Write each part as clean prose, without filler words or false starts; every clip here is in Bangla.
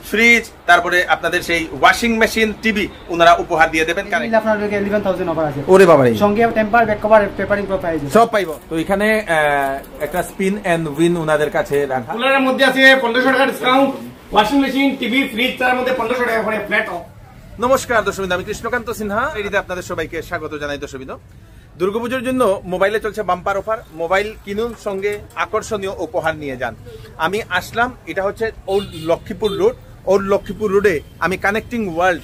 ফ্রিজ, তারপরে আপনাদের সেই ওয়াশিং মেশিন, টিভি ওনারা উপহার দিয়ে দেবেন। আপনাদের 11000 অফার আছে। ওরে বাবা রে, সঙ্গে টেম্পার, ব্যাক কভার, পেপারিং প্রো প্রাইস সব পাইবো। তো এখানে একটা স্পিন এন্ড উইন ওনাদের কাছে রাখা। কুলারের মধ্যে আছে 1500 টাকা discount, washing machine, TV, fridge তার মধ্যে 1500 টাকা করে ফ্ল্যাট অফ। নমস্কার দর্শকবৃন্দ, আমি কৃষ্ণকান্ত সিনহা এটিতে আপনাদের সবাইকে স্বাগত জানাই। দর্শকবৃন্দ, দুর্গাপুজোর জন্য মোবাইলে চলছে বাম্পার অফার। মোবাইল কিনুন, সঙ্গে আকর্ষণীয় উপহার নিয়ে যান। আমি আসলাম, এটা হচ্ছে old Lakshmipur road. Old Lakshmipur রোডে আমি কানেক্টিং ওয়ার্ল্ড,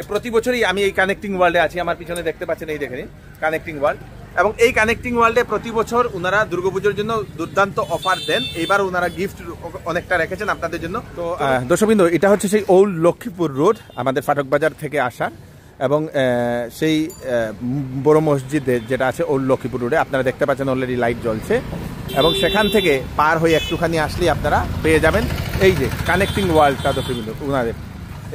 প্রতি বছরই আমি এই কানেক্টিং ওয়ার্ল্ডে আছি। আমার পিছনে দেখতে পাচ্ছেন, এই দেখেন কানেক্টিং ওয়ার্ল্ড। এবং এই কানেক্টিং ওয়ার্ল্ডে প্রতি বছর ওনারা দুর্গাপুজোর জন্য দুর্দান্ত অফার দেন। এবার ওনারা গিফট অনেকটা রেখেছেন আপনাদের জন্য। তো দর্শকবৃন্দ, এটা হচ্ছে সেই ওল্ড লক্ষ্মীপুর রোড, আমাদের ফাটক বাজার থেকে আসা, এবং সেই বড় মসজিদে যেটা আছে ওল্ড লক্ষ্মীপুর রোডে, আপনারা দেখতে পাচ্ছেন অলরেডি লাইট জ্বলছে। এবং সেখান থেকে পার হয়ে একটুখানি আসলেই আপনারা পেয়ে যাবেন এই যে কানেক্টিং ওয়ার্ল্ডটা। দর্শকবৃন্দ, ওনাদের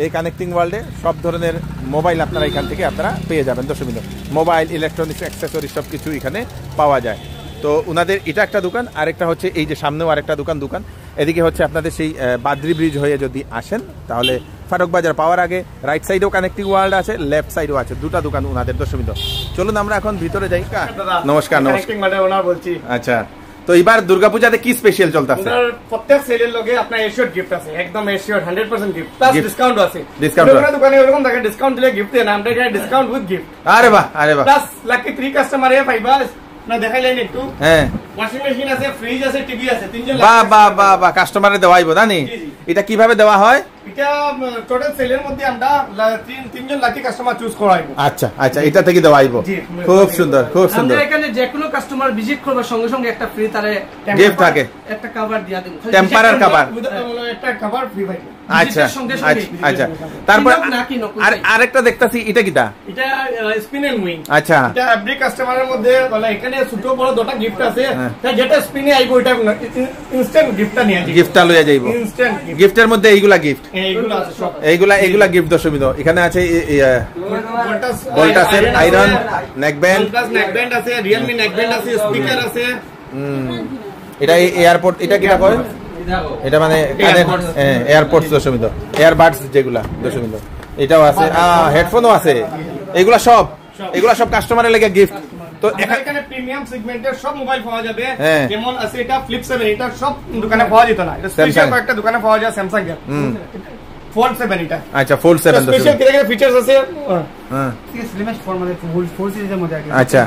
এই কানেক্টিং ওয়ার্ল্ডে সব ধরনের মোবাইল আপনারা এখান থেকে আপনারা পেয়ে যাবেন। দর্শকবৃন্দ, মোবাইল, ইলেকট্রনিক্স, অ্যাক্সেসরিজ সব কিছু এখানে পাওয়া যায়। তো ওনাদের এটা একটা দোকান, আরেকটা হচ্ছে এই যে সামনেও আরেকটা দোকান। এদিকে হচ্ছে আপনাদের সেই বাদ্রি ব্রিজ হয়ে যদি আসেন, তাহলে ফাটক বাজার পাওয়ার আগে রাইট সাইডেও কানেক্টিং ওয়ার্ল্ড আছে, লেফট সাইডেও আছে, দুটা দোকান ওনাদের। দর্শকবৃন্দ, চলুন আমরা এখন ভিতরে যাই। নমস্কার। বলছি। আচ্ছা, তো এবার দুর্গাপূজাতে কি স্পেশাল চলতেছে? প্রত্যেক সেলের লগে আপনার এশিওর গিফট আছে, একদম এশিওর 100% গিফট প্লাস ডিসকাউন্ট আছে। ডিসকাউন্ট দোকানে এরকম থাকে, ডিসকাউন্ট দিলে গিফট দেন, আমরা এখানে ডিসকাউন্ট উইথ গিফট। আরে বাহ, আরে বাহ। প্লাস লাকি 3 কাস্টমার এ পাইবা না, দেখাইলেন একটু। হ্যাঁ, ওয়াশিং মেশিন আছে, ফ্রিজ আছে, টিভি আছে, তিনজন। বাহ বাহ বাহ বাহ, কাস্টমারে দেওয়াইবো জানি। এটা কিভাবে দেওয়া হয়? এটা টোটাল সেলের মধ্যে আমরা তিনজন লাকি কাস্টমার চুজ করাইবো। আচ্ছা আচ্ছা, এটা থেকে দেওয়াইবো। খুব সুন্দর, খুব সুন্দর। আমরা এখানে যে কোনো কাস্টমার ভিজিট করবে সঙ্গে সঙ্গে একটা ফ্রি তারে গিফট থাকে, একটা কভার দিয়া দেব, টেম্পারার কভার, একটা কভার ফ্রি পাইবো। আচ্ছা আচ্ছা। তারপর আরেকটা দেখতাছি, এটা কিটা? এটা স্পিন এন্ড উইং। আচ্ছা, এটা এভরি কাস্টমারের মধ্যে বলে এখানে ছোট বড় দুটো গিফট আছে। যেটা স্পিনে আইবো এটা ইনস্ট্যান্ট গিফটটা নিয়ে যাবে, গিফটটা লইয়া যাইবো। ইনস্ট্যান্ট গিফটের মধ্যে এইগুলা গিফট, এইগুলা গিফট। দর্শকবৃন্দ, এখানে আছে ভোল্টাসের আয়রন নেকব্যান্ড আছে, রিয়েলমি নেকব্যান্ড আছে, স্পিকার আছে। এটা এয়ারপোর্ট, এটা কিটা কয়? এটা মানে এয়ারপোর্টস। দর্শকবৃন্দ, এয়ারবাডস যেগুলা। দর্শকবৃন্দ, এটাও আছে, হেডফোনও আছে। এগুলা সব কাস্টমারের লেগে গিফট। তো এখানে প্রিমিয়াম সেগমেন্টের সব মোবাইল পাওয়া যাবে। যেমন আছে এটা ফ্লিপ 7, এটা সব দোকানে পাওয়া যেত না, এটা স্পেশাল কয়েকটা দোকানে পাওয়া যায়। স্যামসাং এর ফোল্ড 7 এটা। আচ্ছা, ফোল্ড 7 স্পেশাল কি কি ফিচারস আছে? হ্যাঁ, স্লিমেস্ট ফোন মানে ফুল সিরিজের মধ্যে আছে। আচ্ছা,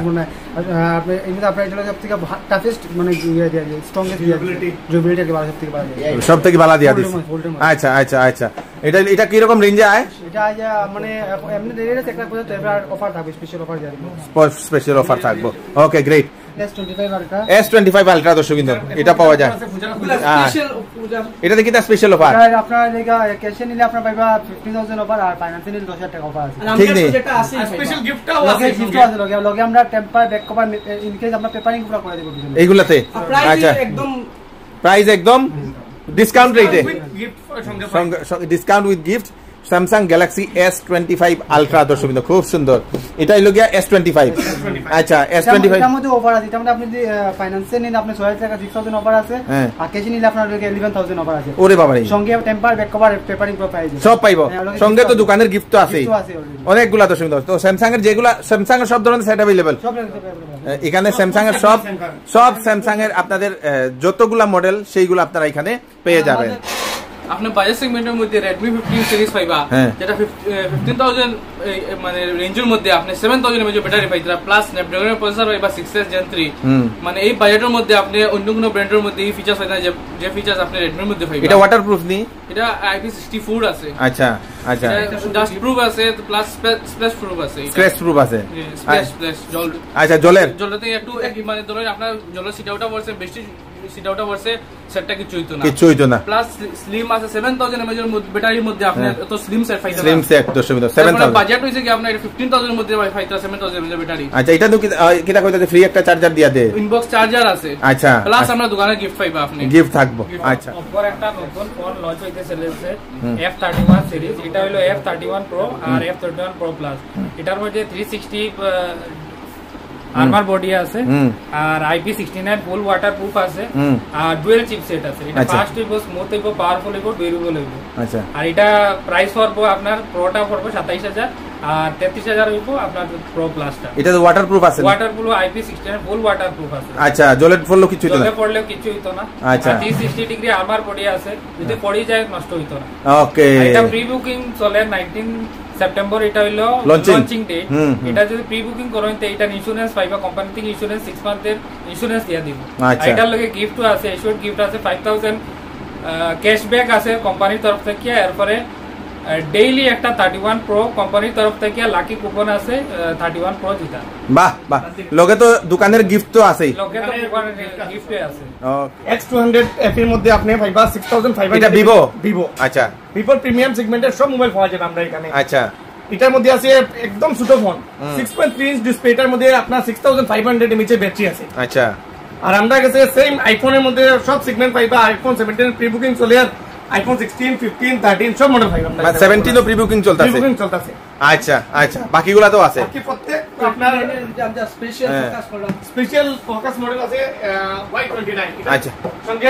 আপনি এমনিতে আপনার এটা সবথেকে টাফেস্ট মানে স্ট্রংগেস্ট ডিউরেবিলিটি के बारे में সব থেকে ভালো দিয়া দিছে। আচ্ছা আচ্ছা আচ্ছা, এটা কি রকম রেঞ্জে আয়? এটা আজ মানে এমনি রেঞ্জে একটা পর্যন্ত এবার অফার থাকবে, স্পেশাল অফার দিয়া দিব, স্পেশাল অফার থাকবে। ওকে, great. S25 ultra, S25 ultra দর্শকবৃন্দ, এটা পাওয়া যায়। এটা দেখি তা স্পেশাল অফার আপনার লেগা ক্যাশে নিলে আপনার পাইবা 15000 অফার, আর ফাইন্যান্সে নিলে 10000 টাকা অফার আছে। ঠিক নেই, যেটা আছে স্পেশাল গিফটটাও আছে। লগে আমরা temper, back cover, in case আমরা পেপারিং পুরো করে দেব এইগুলাতে। আচ্ছা, একদম প্রাইস একদম ডিসকাউন্ট রেটে, gift discount with gift. Samsung Galaxy S25 ultra. দর্শকবৃন্দ, খুব সুন্দর। এটাই লগিয়া S25। আচ্ছা, S25 এর মধ্যে অফার আছে। এটার মধ্যে আপনি যদি ফাইন্যান্সে নিলে আপনি 6000 টাকা 6000 অফার আছে, আর ক্যাশে নিলে আপনার 11000 অফার আছে। ওরে বাবা রে, সঙ্গে টেম্পার, ব্যাক কভার, পেপারিং প্রো প্রাইস সব পাইবো। সঙ্গে তো দোকানের গিফট তো আছেই অনেকগুলা। দর্শকবৃন্দ, তো স্যামসাং এর যেগুলা, স্যামসাং এর সব ধরনের সেট अवेलेबल এখানে। স্যামসাং এর সব স্যামসাং এর আপনাদের যতগুলা মডেল সেইগুলো আপনারা এখানে পেয়ে যাবেন। আপনার বাজেট সেগমেন্টের মধ্যে Redmi 15 সিরিজ পাইবা, যেটা 15000 মানে রেঞ্জের মধ্যে আপনি 7000 mAh ব্যাটারি পাইতরা, প্লাস স্ন্যাপড্রাগনের প্রসেসর পাইবা 6S Gen 3। মানে এই বাজেটের মধ্যে আপনি অন্য কোনো ব্র্যান্ডের মধ্যে এই ফিচারস পাইতা যে ফিচারস আপনি Redmi এর মধ্যে পাইবা। এটা ওয়াটারপ্রুফ নি? এটা IP64 আছে। আচ্ছা আচ্ছা, ডাস্ট প্রুফ আছে, প্লাস স্প্ল্যাশ প্রুফ আছে, স্ক্র্যাচ প্রুফ আছে। স্প্ল্যাশ জল, আচ্ছা, জলতে একটু মানে ধরুন আপনার জলের সিট আউটটা পড়ছে, বেশি সিট আউটটা পড়ছে, সেটটা কিছু হইতো না। প্লাস স্লিম আছে 7000 mAh এর মধ্যে ব্যাটারির মধ্যে আপনি এত স্লিম সেট পাইতে, স্লিম সেট 7000। বাজেট হইছে কি আপনার 15000 এর মধ্যে পাইতে 7000 mAh ব্যাটারি। আচ্ছা, এটা তো কিটা কইতাছে ফ্রি একটা চার্জার দিয়া দে, ইনবক্স চার্জার আছে। আচ্ছা, প্লাস আমরা দোকানে গিফট পাইবা, আপনি গিফট থাকবো। আচ্ছা, অপর একটা নতুন ফোন লঞ্চ হইতে চলেছে F31 সিরিজ। এটা হলো F31 Pro আর F31 Pro Plus। এটার মধ্যে 360 আর্মার বডি আছে আর IP69 ফুল ওয়াটারপ্রুফ আছে আর ডুয়াল চিপসেট আছে এটা ফাস্ট হইবো স্মুথ হইবো পাওয়ারফুল হইবো ডিউরেবল হইবো আচ্ছা আর এটা প্রাইস পড়বো আপনার প্রোটা পড়বো 27000 আর 33000 হইবো আপনার প্রো প্লাসটা এটা তো ওয়াটারপ্রুফ আছে ওয়াটারপ্রুফ IP69 ফুল ওয়াটারপ্রুফ আছে আচ্ছা জলে পড়লো কিছু হইতো না জলে পড়লেও কিছু হইতো না আচ্ছা 360 ডিগ্রি আর্মার বডি আছে যদি পড়ি যায় নষ্ট হইতো না ওকে এটা প্রি বুকিং চলে 19 সেপ্টেম্বর এটা হইলো লঞ্চিং ডেট এটা যদি প্রি বুকিং করেন তো এটা ইন্স্যুরেন্স পাইবা কোম্পানি থেকে ইন্স্যুরেন্স 6 মান্থের ইন্স্যুরেন্স দিয়া দিব এটার লগে গিফট আছে এশিওর গিফট আছে 5000 ক্যাশব্যাক আছে কোম্পানির তরফ থেকে এরপরে ডেইলি একটা 31 প্রো কোম্পানির তরফ থেকে লাকি কুপন আছে 31 প্রো জিতা বাহ বাহ লগে তো দোকানের গিফট তো আছেই লগে তো কুপনের গিফট আছে ওকে X200 F এর মধ্যে আপনি পাইবা 6500 এটা ভিভো আচ্ছা ভিভো প্রিমিয়াম সেগমেন্টের সব মোবাইল পাওয়া যাবে আমরা এখানে আচ্ছা এটার মধ্যে আছে একদম ছোট ফোন 6.3 ইঞ্চ ডিসপ্লে এটার মধ্যে আপনার 6500 mAh এর ব্যাটারি আছে আচ্ছা আর আমরা কাছে সেম আইফোনের মধ্যে সব সেগমেন্ট পাইবা আইফোন 17 প্রি বুকিং চলে আর আইফোন 16 15 13 সব মডেল পাইবা মানে 17 ও প্রি বুকিং চলতেছে প্রি বুকিং চলতেছে আচ্ছা আচ্ছা বাকিগুলা তো আছে বাকি প্রত্যেক আপনার স্পেশাল ফোকাস মডেল আছে Y29 আচ্ছা সঙ্গে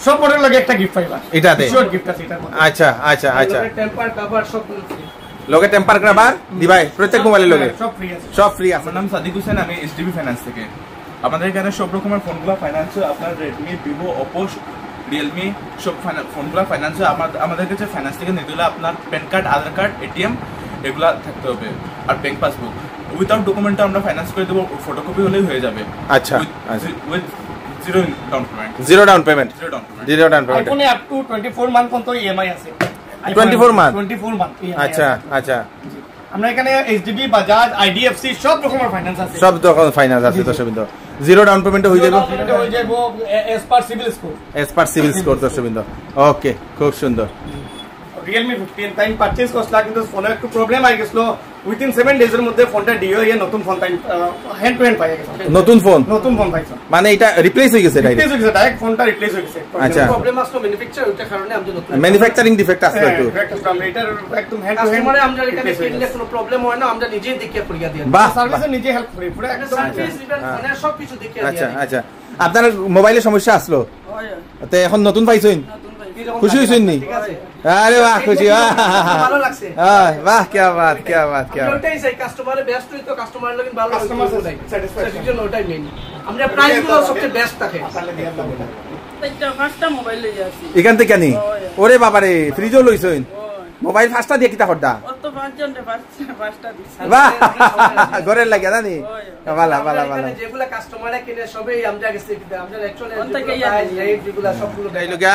সব মডেল লাগে একটা গিফট পাইবা এটাতে শর্ট গিফট আছে এটার মধ্যে আচ্ছা আচ্ছা আচ্ছা টেম্পার কভার সব ফ্রি লগে টেম্পার কভার দিবাই প্রত্যেক মোবাইলের লগে সব ফ্রি আছে সব ফ্রি আছে আমার নাম সাদিক হোসেন, আমি HDB ফাইন্যান্স থেকে। আমাদের এখানে সব রকমের ফোনগুলো ফাইন্যান্স আপনার রেডমি, ভিভো, ওপো, রিয়েলমি সব ফোনগুলো ফাইন্যান্স আমাদের কাছে ফাইন্যান্স থেকে নিতে হলে আপনার প্যান কার্ড, আধার কার্ড, ATM এগুলা থাকতে হবে আর ব্যাংক পাসবুক। উইথাউট ডকুমেন্টে আমরা ফাইন্যান্স করে দেবো, ফটোকপি হলেই হয়ে যাবে। আচ্ছা with zero down payment. Zero down payment আইফোনে আপ টু 24 মান্থ পর্যন্ত ইএমআই আছে। 24 মান্থ? 24 মান্থ আচ্ছা আচ্ছা আমরা এখানে HDB, বাজাজ, IDFC সব রকমের ফাইন্যান্স আছে। সব রকম ফাইন্যান্স আছে দর্শকবৃন্দ। জিরো ডাউন পেমেন্টে হয়ে যাবে, হয়ে যাবে এস পার সিভিল স্কোর দর্শকবৃন্দ। ওকে, খুব সুন্দর। Realme 15 টাইম পারচেজ কস্টলা কিন্তু ফোনের একটু প্রবলেম আই গেছিল। উইদিন 7 ডেজ এর মধ্যে ফোনটা ডিও হয়ে নতুন phone time hand to hand পাই গেছে। নতুন ফোন পাইছো মানে এটা রিপ্লেস হয়ে গেছে ডাইরেক্ট? রিপ্লেস হয়ে গেছে, ডাইরেক্ট ফোনটা রিপ্লেস হয়ে গেছে। আচ্ছা, প্রবলেম আসলো ম্যানুফ্যাকচার, ওইটা কারণে আমরা নতুন ম্যানুফ্যাকচারিং ডিফেক্ট আসলো একটু। আমরা এটার একদম হ্যান্ড টু হ্যান্ড কাস্টমারে আমরা এখানে কিনলে কোনো প্রবলেম হয় না, আমরা নিজেই দেখিয়ে করিয়া দিই। বাহ, সার্ভিসে নিজে হেল্প করি পুরো একদম সার্ভিস দিবেন, ফোনের সব কিছু দেখিয়ে দিই। আচ্ছা আচ্ছা, আপনার মোবাইলে সমস্যা আসলো তো এখন নতুন পাইছেন, খুশি হইছেন নি? আরে বাহ, খুশি, ভালো লাগছে। বাহ, কি বাত কি বাত কি বাত। ওটাই চাই, কাস্টমারে বেস্ট হইতো, কাস্টমারের লাগি ভালো কাস্টমার হইতো, স্যাটিসফ্যাকশন ওটাই মেইন। আমরা প্রাইসগুলো সবচেয়ে বেস্ট থাকে। এখান থেকে নি? ওরে বাবারে, ফ্রিজও লইছেন? মোবাইল ফাস্টা দিয়ে কিতা করতা? বাহ, ঘরের লাগে জানি। ভালো ভালো ভালো। যেগুলা কাস্টমারে কিনে সবই আমরা গেছে, আমরা অ্যাকচুয়ালি যেগুলা সবগুলো ডাইলগা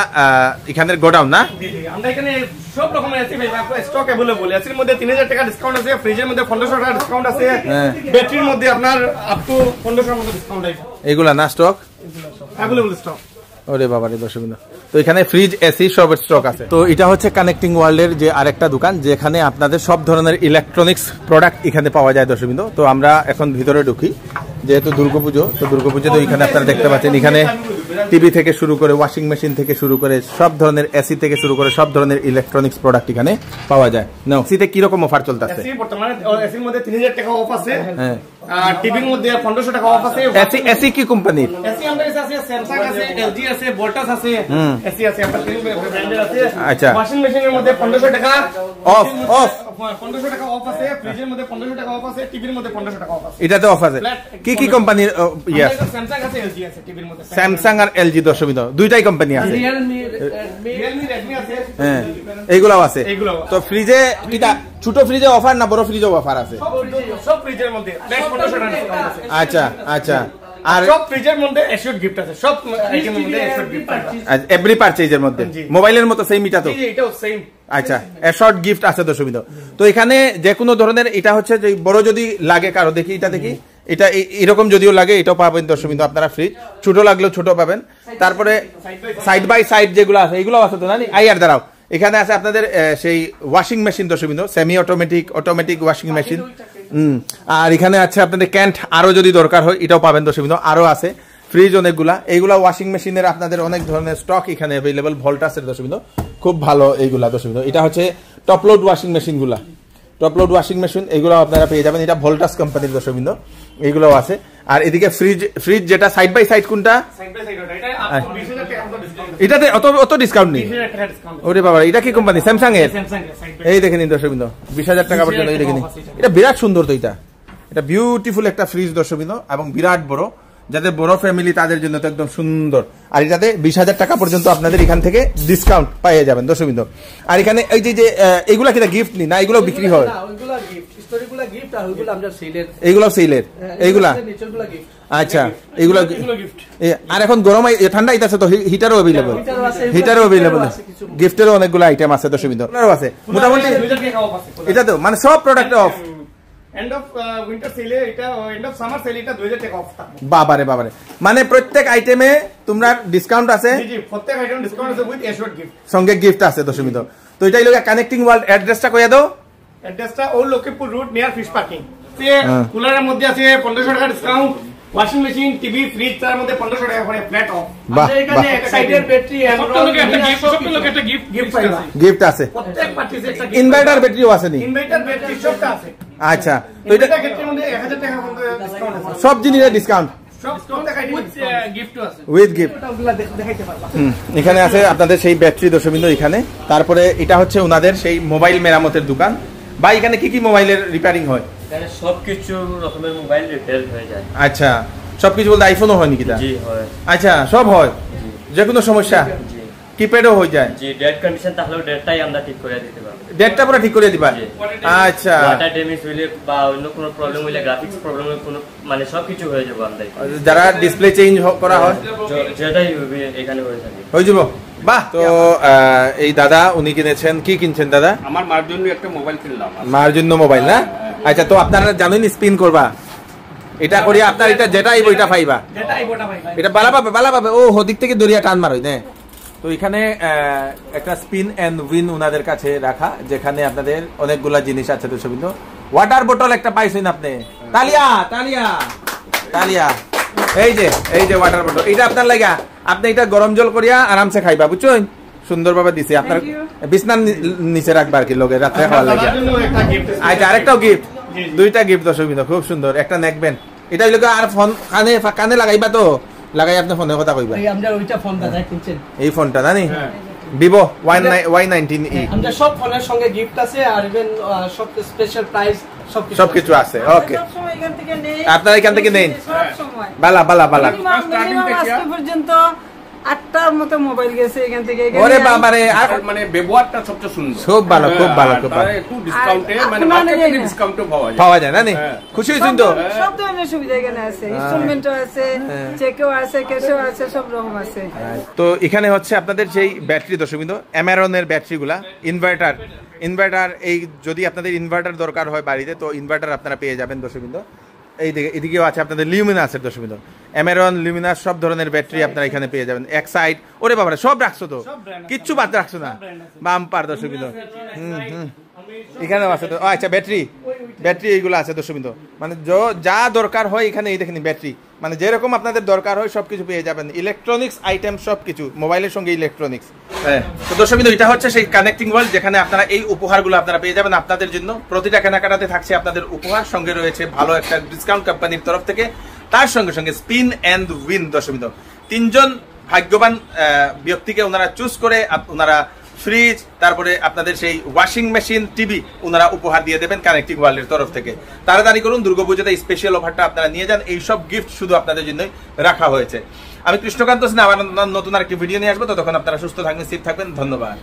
এখানের গোডাউন না? জি জি, আমরা এখানে সব রকমের এসি ভাই স্টক अवेलेबल আছে। এর মধ্যে 3000 টাকা ডিসকাউন্ট আছে, ফ্রিজের মধ্যে 1500 টাকা ডিসকাউন্ট আছে, ব্যাটারির মধ্যে আপনার আপ টু 1500 এর মধ্যে ডিসকাউন্ট আছে। এগুলা না স্টক अवेलेबल স্টক। ওরে বাবারে দর্শকবৃন্দ, তো এখানে ফ্রিজ, এসি সব স্টক আছে। তো এটা হচ্ছে কানেক্টিং ওয়ার্ল্ডের যে আরেকটা দোকান, যেখানে আপনাদের সব ধরনের ইলেকট্রনিক্স প্রোডাক্ট এখানে পাওয়া যায় দর্শকবৃন্দ। তো আমরা এখন ভিতরে ঢুকি, যেহেতু দুর্গাপুজো, তো দুর্গাপুজো তো এখানে আপনারা দেখতে পাচ্ছেন, এখানে টিভি থেকে শুরু করে ওয়াশিং মেশিন থেকে শুরু করে সব ধরনের, এসি থেকে শুরু করে সব ধরনের ইলেকট্রনিক্স প্রোডাক্ট এখানে পাওয়া যায়। না, এসিতে কি রকম অফার চলতেছে? এসি বর্তমানে এসির মধ্যে 3000 টাকা অফ আছে, হ্যাঁ, আর টিভির মধ্যে 1500 টাকা অফ আছে। এসি কি কোম্পানির? এসি আমরা কাছে আছে স্যামসাং আছে, LG আছে, ভোল্টাস আছে, এসি আছে আপনার তিন ব্র্যান্ডের আছে। আচ্ছা, ওয়াশিং মেশিনের মধ্যে 1500 টাকা অফ, 1500 টাকা অফ আছে, ফ্রিজের মধ্যে 1500 টাকা অফ আছে, টিভির মধ্যে 1500 টাকা অফ আছে। এটাতে অফ আছে। কি কি কোম্পানির? ইয়েস, স্যামসাং আছে, LG আছে টিভির মধ্যে। স্যামসাং আর LG দর্শকবৃন্দ দুইটাই কোম্পানি আছে। রিয়েলমি, রেডমি আছে, হ্যাঁ, এইগুলাও আছে। এইগুলাও। তো ফ্রিজে কিটা ছোট ফ্রিজে অফার না বড় ফ্রিজে অফার আছে? সব ফ্রিজের মধ্যে 1500 টাকা ডিসকাউন্ট আছে। আচ্ছা আচ্ছা, আর সব ফ্রিজের মধ্যে এশিওর গিফট আছে, সব আইটেমের মধ্যে এশিওর গিফট আছে। এভরি পারচেজের মধ্যে মোবাইলের মতো সেম এটা তো? জি, এটাও সেম। আচ্ছা, শর্ট গিফট আছে দর্শকবৃন্দ। তো এখানে যে কোনো ধরনের, এটা হচ্ছে যে বড় যদি লাগে কারো, দেখি এটা দেখি, এটা এরকম যদিও লাগে এটাও পাবেন দর্শকবৃন্দ আপনারা ফ্রিজ, ছোট লাগলেও ছোট পাবেন। তারপরে সাইড বাই সাইড যেগুলো আছে এগুলো আছে তো না? আইয়ার দাঁড়াও, এখানে আছে আপনাদের সেই ওয়াশিং মেশিন দর্শকবৃন্দ, সেমি অটোমেটিক ওয়াশিং মেশিন। আর এখানে আছে আপনাদের ক্যান্ট, আরো যদি দরকার হয় এটাও পাবেন দর্শকবৃন্দ। আরো আছে ফ্রিজ অনেকগুলা, এইগুলা ওয়াশিং মেশিনের আপনাদের অনেক ধরনের স্টক এখানে অ্যাভেলেবল। ভোল্টাসের দর্শকবৃন্দ খুব ভালো এইগুলা দর্শকবৃন্দ। এটা হচ্ছে টপ লোড ওয়াশিং মেশিন গুলা, টপ লোড ওয়াশিং মেশিন এগুলো আপনারা পেয়ে যাবেন, এটা ভোল্টাস কোম্পানির দর্শকবৃন্দ, এইগুলো আছে। আর এদিকে ফ্রিজ যেটা সাইড বাই সাইড কোনটা, এটাতে অত ডিসকাউন্ট নেই। ওরে বাবা, এটা কি কোম্পানি? স্যামসাং এর। এই দেখে নিন দর্শকবৃন্দ, 20,000 টাকা পর্যন্ত। এই দেখে নিন, এটা বিরাট সুন্দর তো, এটা বিউটিফুল একটা ফ্রিজ দর্শকবৃন্দ, এবং বিরাট বড়, যাদের বড় ফ্যামিলি তাদের জন্য তো একদম সুন্দর। আর এটাতে 20,000 টাকা পর্যন্ত আপনাদের এখান থেকে ডিসকাউন্ট পেয়ে যাবেন দর্শকবৃন্দ। আর এখানে এই যে এইগুলা কিনা গিফট নি না, এগুলো বিক্রি হয়, এইগুলো সেলের, এইগুলা আচ্ছা, এইগুলো গিফট। আর এখন গরম ঠান্ডা আছে তো হিটারও অ্যাভেলেবল, গিফটেরও অনেকগুলো আইটেম আছে দর্শকবৃন্দ, আছে মোটামুটি। এটা তো মানে সব product of, end of winter সেলে এটা, এন্ড অফ সামার সেলে এটা 2000 টাকা অফ থাকবে। বাবারে বাবারে, মানে প্রত্যেক আইটেমে তোমরা ডিসকাউন্ট আছে? জি জি, প্রত্যেক আইটেম ডিসকাউন্ট আছে উইথ এশোর্ড গিফট, সঙ্গে গিফট আছে দর্শকবৃন্দ। তো এটাই লোক কানেক্টিং ওয়ার্ল্ড, অ্যাড্রেসটা কইয়া দাও। অ্যাড্রেসটা old Lakshmipur road near fish parking. কুলারের মধ্যে আছে 1500 টাকা discount, washing machine, TV, fridge তার মধ্যে 1500 টাকা করে ফ্ল্যাট অফ। এখানে এক সাইডের ব্যাটারি একটা গিফট আছে, প্রত্যেক পার্টিতে একটা ইনভার্টার ব্যাটারিও আছে নি? ইনভার্টার ব্যাটারি সবটা আছে। আচ্ছা, তো এটা ক্ষেত্রের মধ্যে 1000 টাকা পর্যন্ত ডিসকাউন্ট আছে, সব জিনিসের ডিসকাউন্ট উইথ গিফট দেখাইতে পারবা। এখানে আছে আপনাদের সেই ব্যাটারি দর্শকবৃন্দ এখানে। তারপরে এটা হচ্ছে ওনাদের সেই মোবাইল মেরামতের দোকান। বা এখানে কি কি মোবাইলের রিপেয়ারিং হয়? এখানে সবকিছু রকমের মোবাইল রিপেয়ার হয়ে যায়। আচ্ছা, সবকিছু বলতে আইফোনও হয় নাকি? জি হয়। আচ্ছা, সব হয়, যে কোনো সমস্যা? জি, কিপ্যাডও হয়ে যায়? জি, ডেড কন্ডিশন তাহলেও ডেটটাই আমরা ঠিক করে দিতে পারবো। ডেটটা পুরো ঠিক করে দিবা? আচ্ছা, ওয়াটার ড্যামেজ হইলে বা অন্য কোনো প্রবলেম হইলে, গ্রাফিক্স প্রবলেম হইলে, কোনো মানে সবকিছু হয়ে যাবে আমাদের। যারা ডিসপ্লে চেঞ্জ করা হয় যেটাই হবে এখানে হয়ে যাবে, হয়ে যাব। বাহ। তো এই দাদা উনি কিনেছেন, কি কিনছেন দাদা? আমার মার জন্য একটা মোবাইল কিনলাম। মার জন্য মোবাইল না? আচ্ছা, তো আপনারা জানেন স্পিন করবা, এটা করি আপনার এটা যেটাই বইটা পাইবা, এটা বালা পাবে। ও হদিক থেকে দরিয়া টান মারই না। তো এখানে একটা স্পিন এন্ড উইন ওনাদের কাছে রাখা, যেখানে আপনাদের অনেকগুলা জিনিস আছে দর্শকবৃন্দ। ওয়াটার বোতল একটা পাইছেন আপনি, তালিয়া তালিয়া তালিয়া। এই যে ওয়াটার বোতল, এটা আপনার লাগা, আপনি এটা গরম জল করিয়া আরামসে খাইবা, বুঝছেন? সুন্দরভাবে দিছে, আপনার বিছনার নিচে রাখবার কি লোকে রাত্রে খাওয়ার লাগে। আচ্ছা, আরেকটাও গিফট, দুইটা গিফট দর্শকবৃন্দ, খুব সুন্দর। একটা নেকবেন, এটা লোক আর ফোন কানে লাগাইবা, তো লাগাই আপনি ফোনে কথা কইবা। এই ফোনটা জানি ভিভো Y19e, আমাদের সব ফোনের সঙ্গে গিফট আছে, আর ইভেন সব স্পেশাল প্রাইস সবকিছু আছে। ওকে, আপনারা এখান থেকে নেন। বালা আজকে পর্যন্ত 8টার মতো মোবাইল গেছে এখান থেকে। ওরে বাবারে, মানে ব্যবহারটা সবচেয়ে সুন্দর, খুব ভালো, খুব ভালো, খুব ভালো। একটু ডিসকাউন্টে, মানে মার্কেটে ডিসকাউন্টে পাওয়া যায় না নি? খুশি হইছেন তো? সব ধরনের সুবিধা এখানে আছে, ইনস্টলমেন্টও আছে, চেকও আছে, ক্যাশও আছে, সব রকম আছে। তো এখানে হচ্ছে আপনাদের সেই ব্যাটারি দর্শকবৃন্দ, অ্যামারনের ব্যাটারিগুলা, ইনভার্টার, এই যদি আপনাদের ইনভার্টার দরকার হয় বাড়িতে, তো ইনভার্টার আপনারা পেয়ে যাবেন দর্শকবৃন্দ। এদিকেও আছে আপনাদের লিউমিনাসের দর্শকবৃন্দ, অ্যামারন, লিউমিনাস, সব ধরনের ব্যাটারি আপনারা এখানে পেয়ে যাবেন। এক সাইড, ওরে বাবারে, সব রাখছো তো, কিচ্ছু বাদ রাখছো না, বাম্পার দর্শকবৃন্দ। এখানেও আছে তো। আচ্ছা, ব্যাটারি এইগুলো আছে দর্শকবৃন্দ, মানে যা দরকার হয় এখানে। এই দেখেন ব্যাটারি, মানে যেরকম আপনাদের দরকার হয় সবকিছু পেয়ে যাবেন। ইলেকট্রনিক্স আইটেম সবকিছু, মোবাইলের সঙ্গে ইলেকট্রনিক্স। তো দর্শকবৃন্দ, এটা হচ্ছে সেই কানেক্টিং ওয়ার্ল্ড, যেখানে আপনারা এই উপহারগুলো আপনারা পেয়ে যাবেন আপনাদের জন্য। প্রতিটা কেনাকাটাতে থাকছে আপনাদের উপহার, সঙ্গে রয়েছে ভালো একটা ডিসকাউন্ট কোম্পানির তরফ থেকে। তার সঙ্গে সঙ্গে স্পিন এন্ড উইন দর্শকবৃন্দ, 3জন ভাগ্যবান ব্যক্তিকে ওনারা চুজ করে ওনারা ফ্রিজ, তারপরে আপনাদের সেই ওয়াশিং মেশিন, টিভি ওনারা উপহার দিয়ে দেবেন কানেক্টিং ওয়ার্ল্ডের তরফ থেকে। তাড়াতাড়ি করুন, দুর্গাপূজাতে স্পেশাল অফারটা আপনারা নিয়ে যান। এই সব গিফট শুধু আপনাদের জন্যই রাখা হয়েছে। আমি কৃষ্ণকান্ত সিনহা, আবার নতুন আরেকটি ভিডিও নিয়ে আসবো। ততক্ষণ আপনারা সুস্থ থাকবেন, সেফ থাকবেন। ধন্যবাদ।